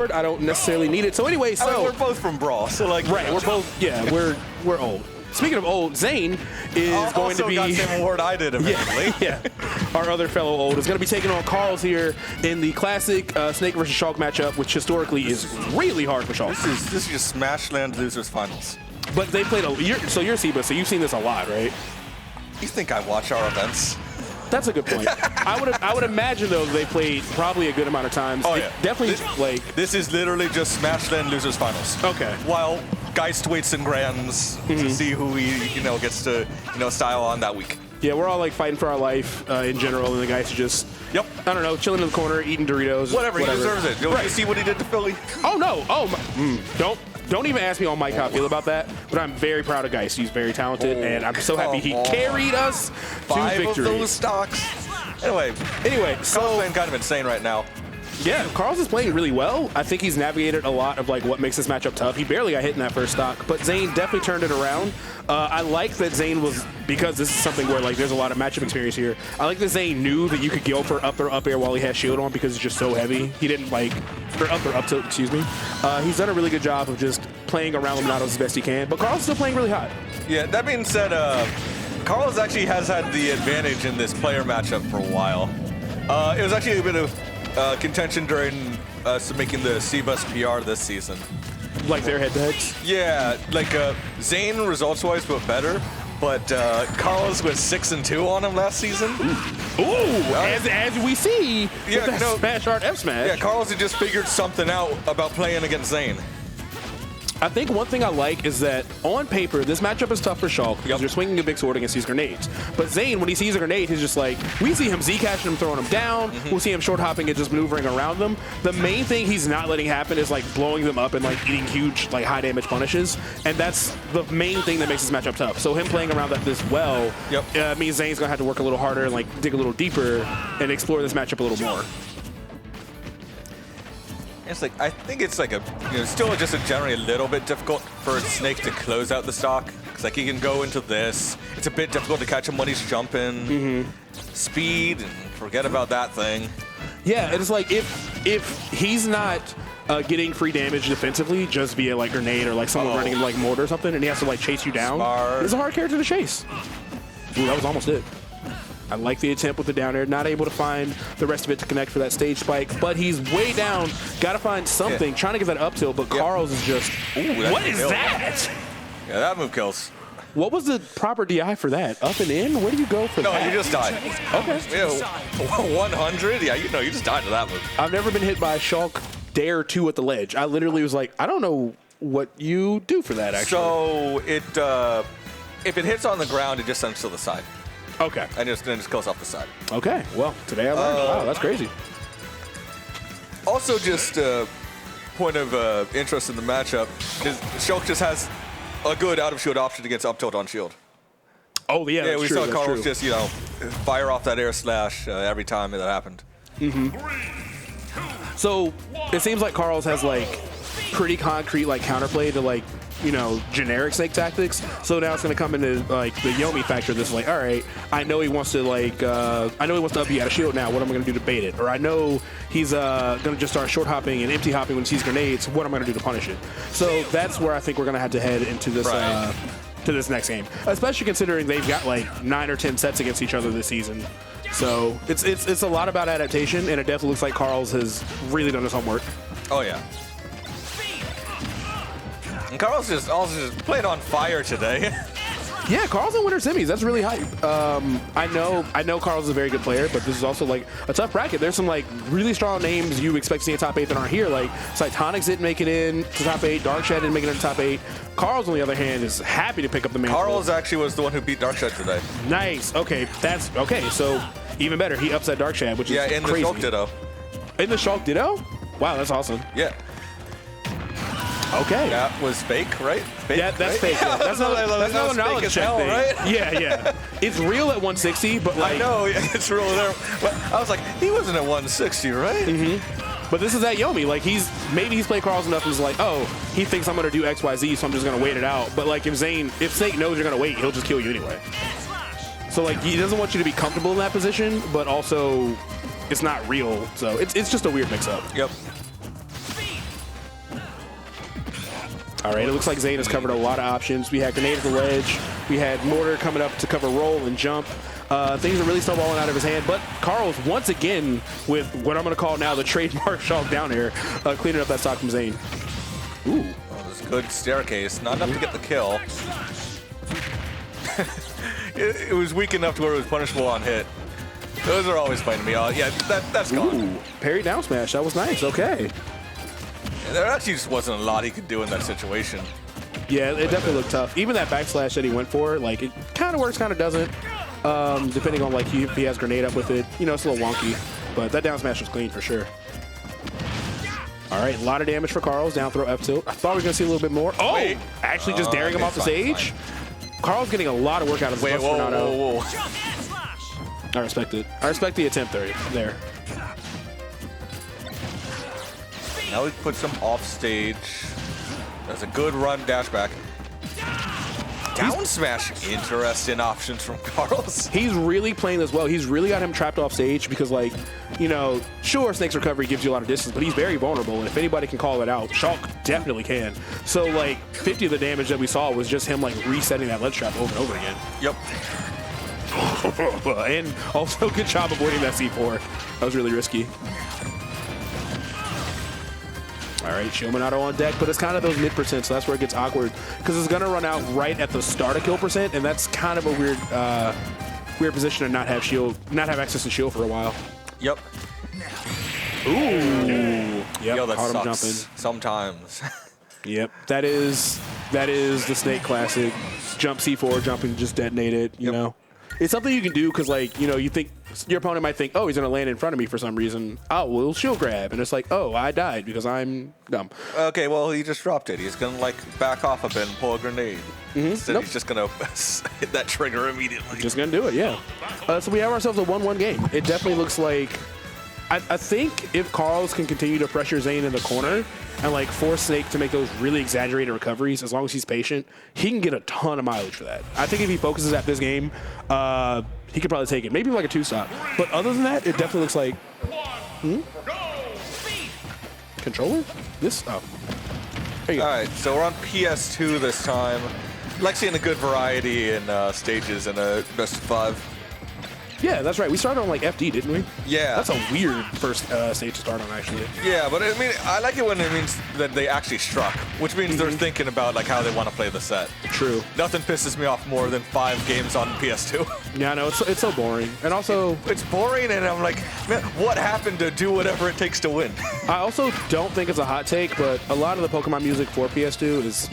I don't necessarily need it. So anyway, I mean, we're both from Brawl, so like right, we're both we're old. Speaking of old, Xane is going to be got the same award I did eventually. Yeah, our other fellow old is going to be taking on Carls here in the classic Snake versus Shulk matchup, which historically is really hard for Shulk. This is just Smashland Losers Finals. But they played so you're SSBU, so you've seen this a lot, right? You think I watch our events? That's a good point. I would imagine though they played probably a good amount of times. Oh yeah, definitely. This is literally just Smashland Losers Finals. Okay. While Geist waits and grands to see who he gets to style on that week. Yeah, we're all like fighting for our life in general, and the guys are just I don't know, chilling in the corner, eating Doritos. Whatever. He deserves it. You see what he did to Philly? Oh no! Don't even ask me on mic how I feel about that, but I'm very proud of Geist. He's very talented, and I'm so happy he carried us to victory. 5 of those stocks. Anyway, so Carl's playing kind of insane right now. Yeah, Carls is playing really well. I think he's navigated a lot of like what makes this matchup tough. He barely got hit in that first stock, but Xane definitely turned it around. I like that Xane was, because this is something where like there's a lot of matchup experience here. I like that Xane knew that you could go for up air while he has shield on because it's just so heavy. He didn't like, or up tilt, excuse me. He's done a really good job of just playing around Lemonato as best he can, but Carls is still playing really hot. Yeah, that being said, Carls actually has had the advantage in this player matchup for a while. It was actually a bit of contention during making the CBUS PR this season. Like their head-to-heads? Yeah, like Xane results-wise but better, but Carls was 6-2 on him last season. Ooh, as we see with that Smash Art F Smash. Yeah, Carls had just figured something out about playing against Xane. I think one thing I like is that on paper, this matchup is tough for Shulk because you're swinging a big sword against these grenades. But Xane, when he sees a grenade, he's just like, we see him Z-catching him, throwing him down. We'll see him short hopping and just maneuvering around them. The main thing he's not letting happen is like blowing them up and like eating huge, like high damage punishes. And that's the main thing that makes this matchup tough. So him playing around that this well means Zane's gonna have to work a little harder and like dig a little deeper and explore this matchup a little more. It's like, I think it's like still just generally a little bit difficult for Snake to close out the stock. Because like he can go into this. It's a bit difficult to catch him when he's jumping. Speed, and forget about that thing. Yeah, it's like if he's not getting free damage defensively just via like grenade or like someone running him like mortar or something, and he has to like chase you down, it's a hard character to chase. Ooh, that was almost it. I like the attempt with the down air, not able to find the rest of it to connect for that stage spike, but he's way down. Got to find something, trying to get that up tilt, but Carls is just, what is that? Yeah, that move kills. What was the proper DI for that? Up and in? Where do you go for that? No, you just died. Okay. Yeah, 100? Yeah, you just died to that move. I've never been hit by a Shulk dare 2 at the ledge. I literally was like, I don't know what you do for that, actually. So if it hits on the ground, it just sends to the side. Okay. And then just goes off the side. Okay. Well, today I learned. Wow, that's crazy. Also, just a point of interest in the matchup is Shulk just has a good out-of-shield option against up tilt on shield. Oh, yeah, that's we true, saw Carls just, fire off that air slash every time that happened. So it seems like Carls has, like, pretty concrete, like, counterplay to, like, generic Snake tactics. So now it's going to come into like the Yomi factor. This is like, all right, I know he wants to like, I know he wants to up you out of shield now. What am I going to do to bait it? Or I know he's going to just start short hopping and empty hopping when he sees grenades. What am I going to do to punish it? So that's where I think we're going to have to head into this to this next game, especially considering they've got like 9 or 10 sets against each other this season. So it's a lot about adaptation, and it definitely looks like Carls has really done his homework. Oh yeah. And Carls just played on fire today. Yeah, Carls in winter semis. That's really hype. I know Carls is a very good player, but this is also like a tough bracket. There's some like really strong names you expect to see in top 8 that aren't here. Like Cytonics didn't make it in to top 8. Darkshad didn't make it into top 8. Carls, on the other hand, is happy to pick up the mantle. Carls actually was the one who beat Darkshad today. Nice. Okay, that's okay. So even better, he upset Darkshad, which is in crazy. the Shulk Ditto. In the Shulk Ditto? Wow, that's awesome. Yeah. Okay. That was fake, right? Fake, yeah, that's right? fake. Yeah. That's not a knowledge check thing. Right? Yeah. It's real at 160, but like... I know, it's real there. But I was like, he wasn't at 160, right? But this is at Yomi. Like, maybe he's played Carls enough and is like, oh, he thinks I'm going to do X, Y, Z, so I'm just going to wait it out. But like, if Snake knows you're going to wait, he'll just kill you anyway. So like, he doesn't want you to be comfortable in that position, but also it's not real. So it's just a weird mix-up. Yep. All right, it looks like xane has covered a lot of options. We had grenade at the ledge. We had mortar coming up to cover roll and jump. Things are really snowballing out of his hand. But Carls, once again, with what I'm going to call now the trademark Shulk down air, cleaning up that stock from xane. Ooh. Oh, this is good staircase. Not enough to get the kill. It was weak enough to where it was punishable on hit. Those are always fighting me. Yeah, that's gone. Ooh, parry down smash. That was nice. Okay. There actually just wasn't a lot he could do in that situation. Yeah, it definitely looked tough. Even that backslash that he went for, like, it kind of works, kind of doesn't. Depending on, like, if he has grenade up with it. You know, it's a little wonky. But that down smash was clean for sure. All right, a lot of damage for Carls. Down throw F tilt. I thought we were going to see a little bit more. Oh, wait. Actually just daring him off the stage. Carls getting a lot of work out of this. Whoa. I respect it. I respect the attempt there. Now he puts him off stage. That's a good run, dash back. Down smash. Interesting options from Carls. He's really playing this well. He's really got him trapped off stage because, like, you know, sure, Snake's recovery gives you a lot of distance, but he's very vulnerable. And if anybody can call it out, Shulk definitely can. So, like, 50 of the damage that we saw was just him, like, resetting that ledge trap over and over again. Yep. And also, good job avoiding that C4. That was really risky. All right, Shiominato on deck, but it's kind of those mid percent, so that's where it gets awkward because it's going to run out right at the start of kill percent, and that's kind of a weird position to not have access to shield for a while. Yep. Ooh. Yep. Yo, that caught him sucks jumping. Sometimes. Yep. That is the Snake classic. Jump C4, jump and just detonate it. You know, it's something you can do because, like, you know, you think your opponent might think, oh, he's going to land in front of me for some reason. Oh, well, shield grab. And it's like, oh, I died because I'm dumb. Okay, well, he just dropped it. He's going to, like, back off a bit and pull a grenade. Instead, he's just going to hit that trigger immediately. Just going to do it, yeah. So we have ourselves a 1-1 game. It definitely looks like... I think if Carls can continue to pressure xane in the corner and, like, force Snake to make those really exaggerated recoveries, as long as he's patient, he can get a ton of mileage for that. I think if he focuses at this game, he could probably take it. Maybe like a 2-stop. But other than that, it definitely looks like... Controller? This? Oh. There you go. All right, so we're on PS2 this time. Like seeing a good variety in stages in a best of 5. Yeah, that's right. We started on, like, FD, didn't we? Yeah. That's a weird first stage to start on, actually. Yeah, but I mean, I like it when it means that they actually struck, which means they're thinking about, like, how they want to play the set. True. Nothing pisses me off more than 5 games on PS2. Yeah, no, it's so boring. And also... It's boring, and I'm like, man, what happened to do whatever it takes to win? I also don't think it's a hot take, but a lot of the Pokemon music for PS2 is...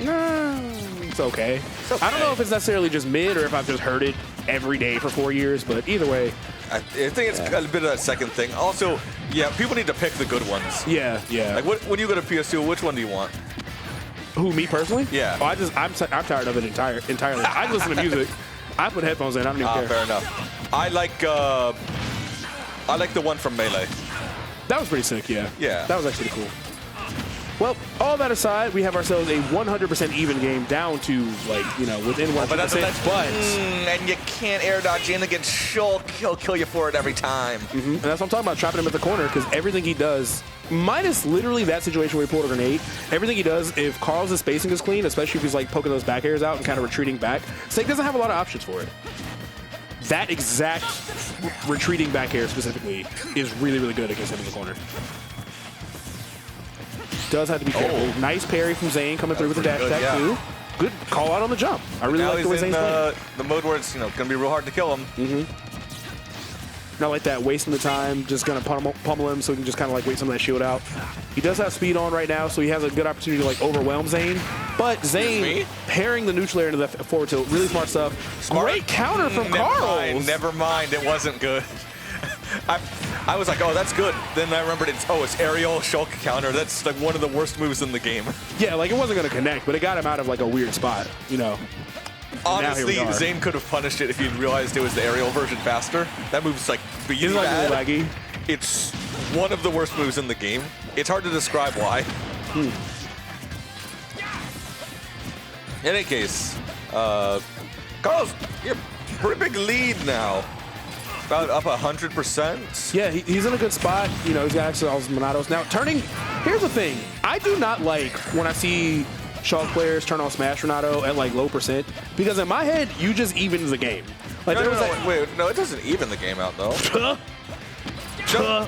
It's okay. I don't know if it's necessarily just mid or if I've just heard it every day for 4 years, but either way. I think it's a bit of that second thing. Also, yeah, people need to pick the good ones. Yeah. Like, when you go to PS2, which one do you want? Who, me personally? Yeah. Oh, I'm tired of it entirely. I listen to music. I put headphones in. I don't even care. Fair enough. I like the one from Melee. That was pretty sick, yeah. Yeah. That was actually cool. Well, all that aside, we have ourselves a 100% even game down to, like, you know, within 1%. And you can't air dodge in against Shulk. He'll kill you for it every time. And that's what I'm talking about, trapping him at the corner, because everything he does, minus literally that situation where he pulled a grenade, everything he does, if Carls' spacing is clean, especially if he's, like, poking those back airs out and kind of retreating back, Snake doesn't have a lot of options for it. That exact retreating back air specifically is really, really good against him in the corner. Does have to be careful. Oh. Nice parry from xane coming through with the dash attack too. Good call out on the jump. I really like the way xane's playing. The mode where it's, you know, gonna be real hard to kill him. Not like that, wasting the time, just gonna pummel him so he can just kind of like wait some of that shield out. He does have speed on right now, so he has a good opportunity to like overwhelm xane. But xane pairing the neutral air into the forward tilt, really smart stuff. Great counter from Carls. Never mind, it wasn't good. I was like, oh, that's good. Then I remembered it's aerial Shulk counter. That's like one of the worst moves in the game. Yeah, like it wasn't going to connect, but it got him out of like a weird spot, you know. Honestly, xane could have punished it if he realized it was the aerial version faster. That move's like really bad. Really laggy. It's one of the worst moves in the game. It's hard to describe why. In any case, Carls, you have a pretty big lead now. About up 100%. Yeah, he's in a good spot. You know, he's got access to all his Monatos. Now, here's the thing. I do not like when I see Shulk players turn on Smash Renato at like low %, because in my head, you just even the game. Like, Wait, no, it doesn't even the game out though. Okay. No,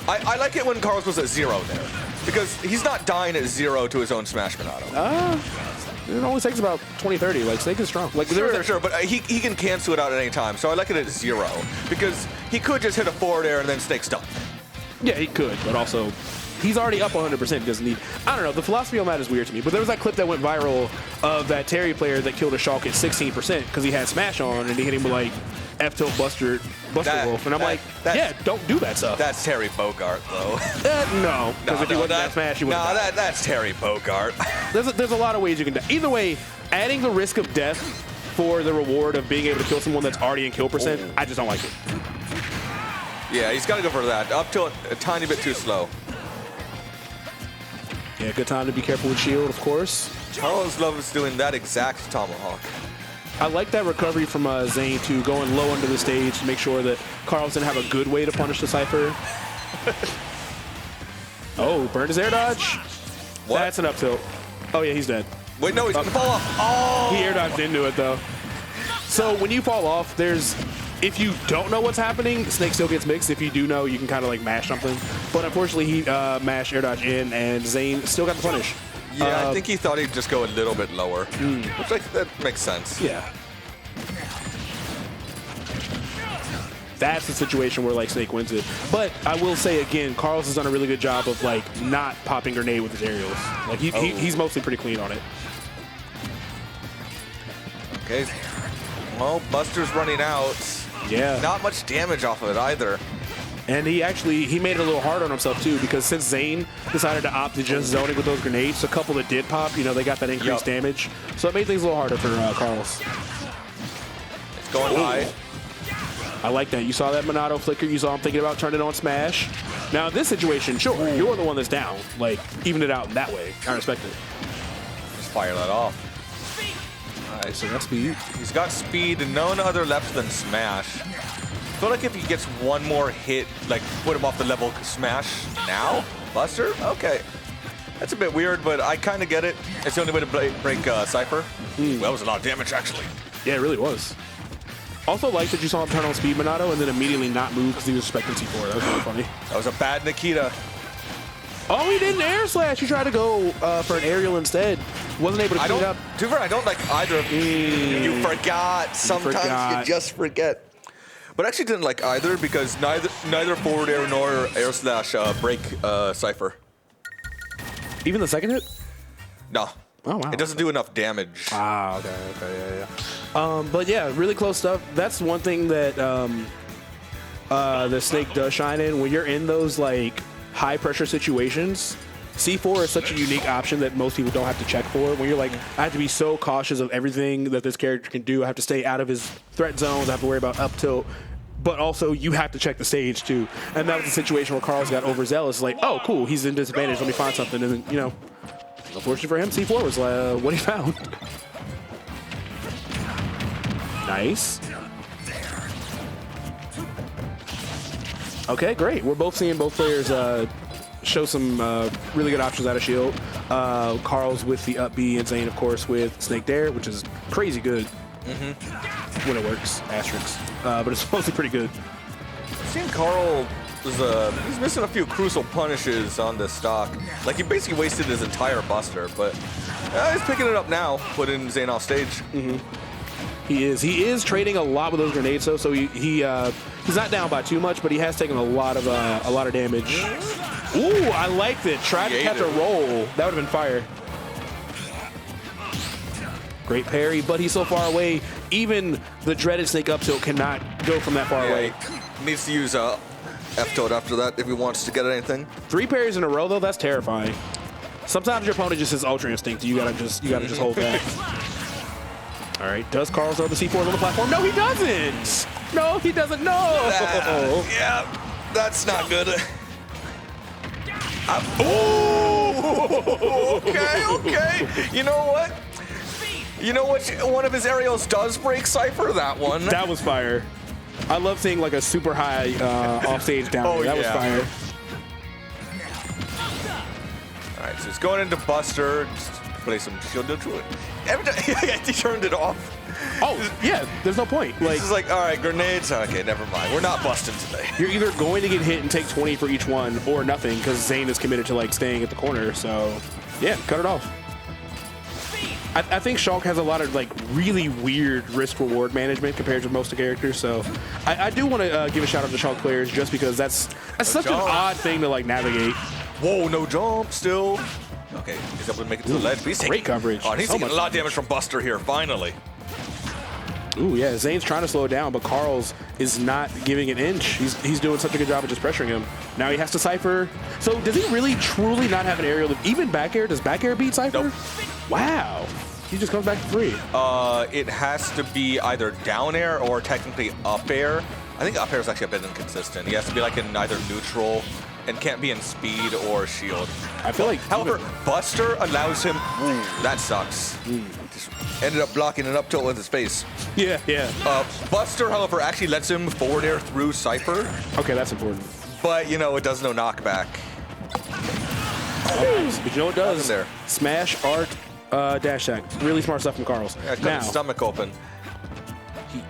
I like it when Carls was at 0 there, because he's not dying at 0 to his own Smash Renato. It only takes about 20-30. Like, Snake is strong. Like, Sure, but he can cancel it out at any time, so I like it at 0, because he could just hit a forward air and then Snake's done. Yeah, he could, but also he's already up 100%. He doesn't need. I don't know. The philosophy on that is weird to me. But there was that clip that went viral of that Terry player that killed a Shulk at 16% because he had Smash on and he hit him with like F-tilt Buster Wolf, and I'm like, yeah, don't do that stuff. That's Terry Bogart, though. No, because if he wasn't that Smash, he would. No, that's Terry Bogart. There's a lot of ways you can die. Either way, adding the risk of death for the reward of being able to kill someone that's already in kill %, I just don't like it. Yeah, he's got to go for that. Up till a tiny bit too slow. Yeah, good time to be careful with shield, of course. Carls loves doing that exact tomahawk. I like that recovery from xane to going low under the stage to make sure that Carls didn't have a good way to punish the Cypher. Oh, burned his air dodge. What? That's an up tilt. Oh, yeah, he's dead. Wait, no, he's going to fall off. Oh! He air dodged into it, though. So when you fall off, if you don't know what's happening, Snake still gets mixed. If you do know, you can kind of like mash something. But unfortunately, he mashed air dodge in, and xane still got the punish. Yeah, I think he thought he'd just go a little bit lower, which that makes sense. Yeah. That's the situation where like Snake wins it. But I will say again, Carls has done a really good job of like not popping grenade with his aerials. Like he's mostly pretty clean on it. Okay. Well, Buster's running out. Yeah. Not much damage off of it either. And he made it a little hard on himself too, because since xane decided to opt to just zoning with those grenades, a couple that did pop, they got that increased damage. So it made things a little harder for Carls. It's going high. I like that. You saw that Monado flicker. You saw him thinking about turning on Smash. Now in this situation, sure, you're the one that's down. Like, even it out in that way. I respect it. Just fire that off. Nice, so that's speed. He's got speed and none other left than Smash. I feel like if he gets one more hit, like put him off the level Smash now? Buster? Okay. That's a bit weird, but I kind of get it. It's the only way to break Cypher. Well, that was a lot of damage, actually. Yeah, it really was. Also like that you saw him turn on speed Monado and then immediately not move because he was expecting T4. That was really funny. That was a bad Nikita. Oh, he didn't air slash. He tried to go for an aerial instead. Wasn't able to clean it up. To be fair, I don't like either of them. You forgot. Sometimes you just forget. But I actually didn't like either because neither forward air nor air slash break Cypher. Even the second hit? No. Oh, wow. It doesn't do enough damage. Ah, okay, yeah. But yeah, really close stuff. That's one thing that the Snake does shine in. When you're in those like high pressure situations, C4 is such a unique option that most people don't have to check for. When you're like, I have to be so cautious of everything that this character can do. I have to stay out of his threat zones. I have to worry about up tilt. But also, you have to check the stage, too. And that was the situation where Carls got overzealous. Like, oh, cool, he's in disadvantage. Let me find something. And then, unfortunately for him, C4 was what he found. Nice. Okay, great. We're both seeing both players show some really good options out of shield. Carls with the up B and xane, of course, with Snake Dare, which is crazy good when it works. Asterisks. But it's mostly pretty good. I've seen Carl he's missing a few crucial punishes on the stock. Like, he basically wasted his entire Buster, but he's picking it up now, putting xane off stage. He is trading a lot with those grenades, though. So he's not down by too much, but he has taken a lot of damage. Ooh, I liked it. Tried to catch a roll. That would have been fire. Great parry, but he's so far away. Even the dreaded Snake up tilt cannot go from that far away. He needs to use F-tilt after that if he wants to get anything. 3 parries in a row, though, that's terrifying. Sometimes your opponent just has Ultra Instinct. You gotta just hold back. All right, does Carls throw the C4s on the platform? No, he doesn't. No, he doesn't. No. Yeah, that's not good. Oh, okay. You know what? One of his aerials does break Cypher. That one. That was fire. I love seeing like a super high offstage down. Oh, that was fire. All right, so he's going into Buster. Just play some shield neutral. Every time he turned it off. Oh, yeah, there's no point. Like, This is like, all right, grenades. Okay, never mind. We're not busting today. you're either going to get hit and take 20 for each one or nothing because Xane is committed to like staying at the corner. So, yeah, cut it off. I think Shulk has a lot of like really weird risk-reward management compared to most of the characters. So I do want to give a shout out to Shulk players just because that's such an odd thing to like navigate. Whoa, no jump still. Okay, he's able to make it to the ledge. But he's Great taking, coverage. Oh, and he's So taking a much lot of damage from Buster here, finally. Ooh, yeah, Zane's trying to slow it down, but Carls is not giving an inch. He's doing such a good job of just pressuring him. Now he has to Cypher. So does he really, truly not have an aerial? Even back air? Does back air beat Cypher? Nope. Wow. He just comes back to 3. It has to be either down air or technically up air. I think up air is actually a bit inconsistent. He has to be like in either neutral and can't be in speed or shield. I feel like... However, Buster allows him... Ooh, that sucks. Just ended up blocking an up tilt with his face. Yeah, yeah. Buster, however, actually lets him forward air through Cypher. Okay, that's important. But, you know, it does no knockback. But you know what it does? There. Smash, art, dash attack. Really smart stuff from Carls. Yeah, cut now, his stomach open.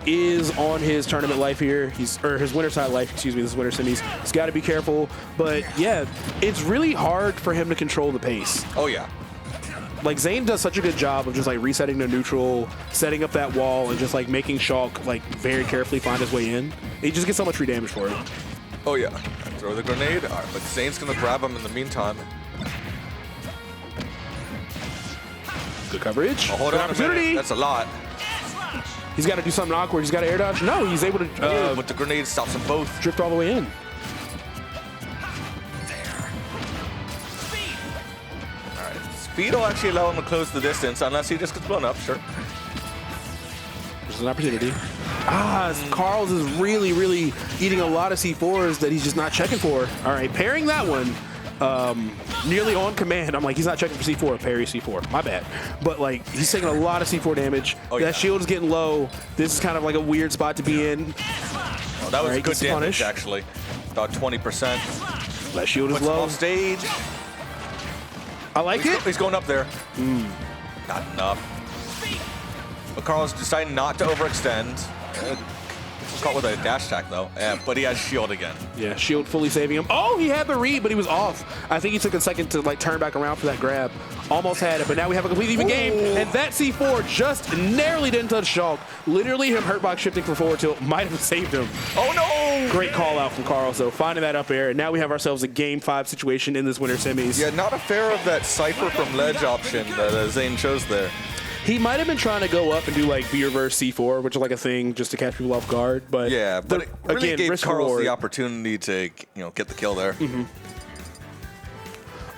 he is on his tournament life here. Or his winter side life, excuse me, this is winter semis. He's got to be careful. But yeah, it's really hard for him to control the pace. Oh, yeah. Like Xane does such a good job of just like resetting the neutral, setting up that wall, and just like making Shulk like very carefully find his way in. He just gets so much free damage for it. Oh, yeah. Throw the grenade. All right, but Zane's going to grab him in the meantime. Good coverage. Oh, hold good on opportunity. a minute. That's a lot. He's got to do something awkward. He's got to air dodge. No, he's able to But the grenade stops them both. drift all the way in. All right. Speed will actually allow him to close the distance unless he just gets blown up, sure. There's an opportunity. Carls is really, really eating a lot of C4s that he's just not checking for. All right, parrying that one. Nearly on command. I'm like, he's not checking for C4, parry C4. My bad. But like, he's taking a lot of C4 damage. Oh, that yeah. shield is getting low. This is kind of like a weird spot to be in. Oh, that was Right, good gets damage, punished. actually. About 20%. That shield is Puts him low. off stage. I like it. He's going up there. Not enough. But Carl's deciding not to overextend. Caught with a dash attack, though. But he has shield again. Yeah, shield fully saving him. Oh, he had the read, but he was off. I think he took a second to like turn back around for that grab. Almost had it, but now we have a completely even game. And that C4 just narrowly didn't touch Shulk. Literally him hurtbox shifting for forward tilt might have saved him. Oh, no! Great call out from Carls, though, finding that up air. And now we have ourselves a game 5 situation in this winter semis. Yeah, not a fair of that Cypher from ledge option that Xane chose there. He might have been trying to go up and do like B reverse C4, which is like a thing just to catch people off guard. But Yeah, but it really again, gave risk Carls reward. the opportunity to, get the kill there.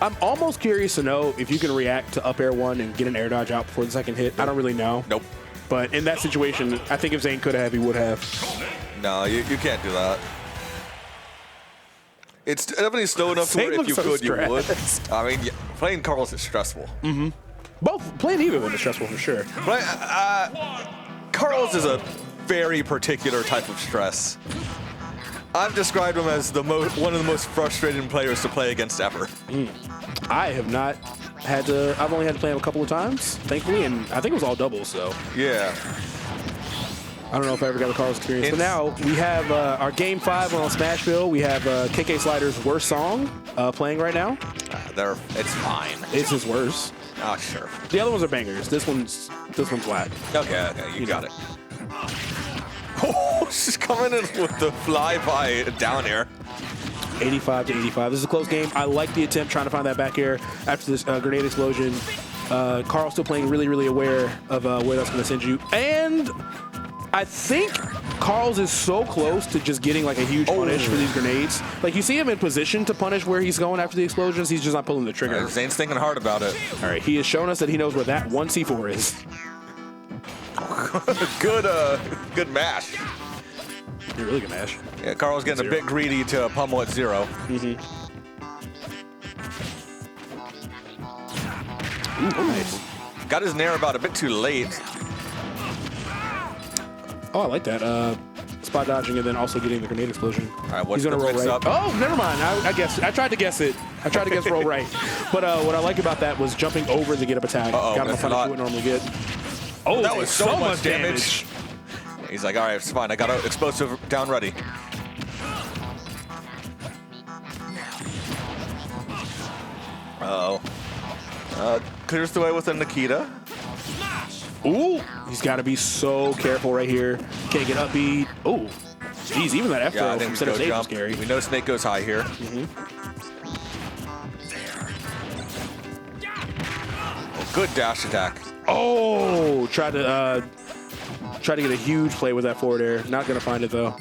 I'm almost curious to know if you can react to up air 1 and get an air dodge out before the second hit. I don't really know. Nope. But in that situation, I think if Xane could have, he would have. No, you can't do that. It's definitely slow enough to where Xane if you looks so could, you would. stressed. I mean, playing Carls is stressful. Both playing either of them is stressful for sure. But Carls is a very particular type of stress. I've described him as one of the most frustrating players to play against ever. I have not had to. I've only had to play him a couple of times, thankfully, and I think it was all doubles. So Yeah. I don't know if I ever got a Carls experience. But now we have our game 5 on Smashville. We have KK Slider's worst song playing right now. It's fine. It's his worst. Oh, sure. The other ones are bangers. This one's whack. Okay, you got it. Oh, she's coming in with the flyby down air. 85 to 85. This is a close game. I like the attempt trying to find that back air after this grenade explosion. Carl still playing really, really aware of where that's going to send you. And I think Carls is so close to just getting like a huge punish for these grenades. Like you see him in position to punish where he's going after the explosions. He's just not pulling the trigger. Zane's thinking hard about it. All right, he has shown us that he knows where that 1C4 is. Good mash. You're really good mash. Yeah, Carl's getting a bit greedy to pummel at 0. Ooh, nice. Got his nair about a bit too late. Oh, I like that. spot dodging and then also getting the grenade explosion. All right, what's He's gonna the roll right. mix-up? Oh, never mind. I guess I tried to guess it. I tried to guess roll right. But what I like about that was jumping over the get up attack. Got him to punish you would normally get. Oh, that was so much damage. He's like, all right, it's fine. I got an explosive down ready. Uh-oh. Clears the way with a Nikita. Ooh, he's got to be so careful right here. Can't get up B. Oh, geez, even that F throw from center stage is scary. We know Snake goes high here. Oh, good dash attack. Oh, tried to get a huge play with that forward air. Not gonna find it though.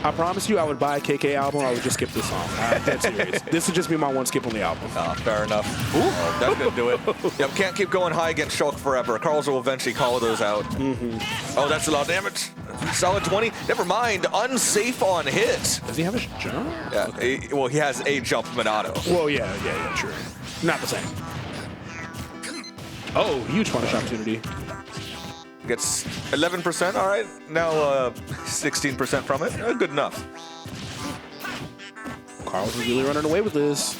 I promise you, I would buy a KK album. I would just skip this song. I'm dead serious. This would just be my one skip on the album. Fair enough. Oh, that's gonna do it. Yep, can't keep going high against Shulk forever. Carls will eventually call those out. Oh, that's a lot of damage. Solid 20. Never mind. Unsafe on hit. Does he have a jump? Yeah. Okay. Well, he has a jump Minato. Well, yeah, true. Not the same. Oh, huge punish opportunity. Gets 11%. All right. Now 16% from it. Good enough. Carls is really running away with this.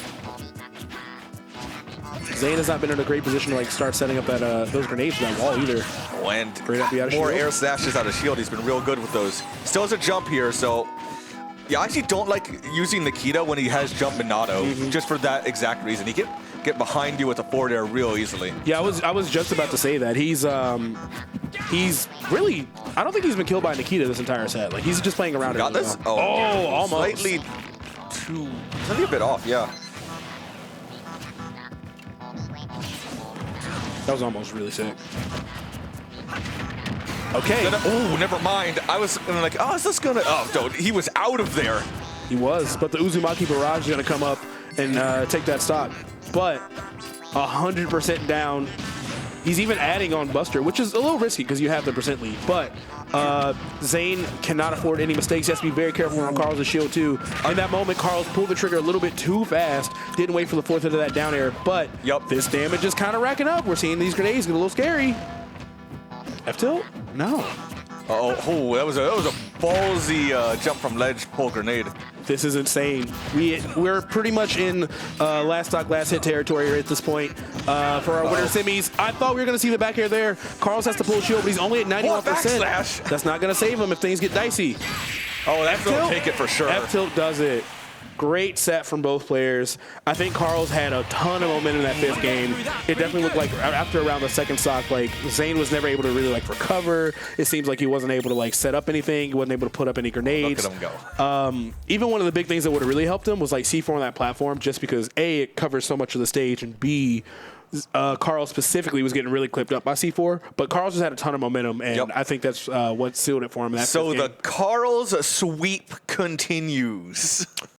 Xane has not been in a great position to like start setting up that those grenades to that wall either. Oh, and shield. more air slashes out of shield. He's been real good with those. Still has a jump here, so yeah, I actually don't like using Nikita when he has jump Minato, just for that exact reason. He can get behind you with a forward air real easily. Yeah, I was just about to say that. He's really, I don't think he's been killed by Nikita this entire set. Like he's just playing around. Got really this? well. Oh, almost. Slightly a bit off, yeah. That was almost really sick. Okay. Oh, never mind. I was like, oh, is this gonna? Oh, dude, he was out of there. He was, but the Uzumaki barrage is gonna come up and take that stock. But 100% down. He's even adding on Buster, which is a little risky because you have the percent lead. But Xane cannot afford any mistakes. He has to be very careful on Carls' shield too. In that moment, Carls pulled the trigger a little bit too fast. Didn't wait for the fourth into that down air. But this damage is kind of racking up. We're seeing these grenades get a little scary. F tilt? No. Oh, that was a ballsy jump from ledge pull grenade. This is insane. We're pretty much in last stock, last hit territory at this point for our winter semis. I thought we were going to see the back air there. Carls has to pull shield, but he's only at 91%. That's not going to save him if things get dicey. Oh, that's going to take it for sure. F-tilt does it. Great set from both players. I think Carls had a ton of momentum in that fifth game. It definitely looked like after around the second stock, like Xane was never able to really like recover. It seems like he wasn't able to like set up anything. He wasn't able to put up any grenades. Look at him go. Even one of the big things that would have really helped him was like C4 on that platform, just because A, it covers so much of the stage, and B, Carls specifically was getting really clipped up by C4, but Carls just had a ton of momentum, and I think that's what sealed it for him. So the Carls sweep continues.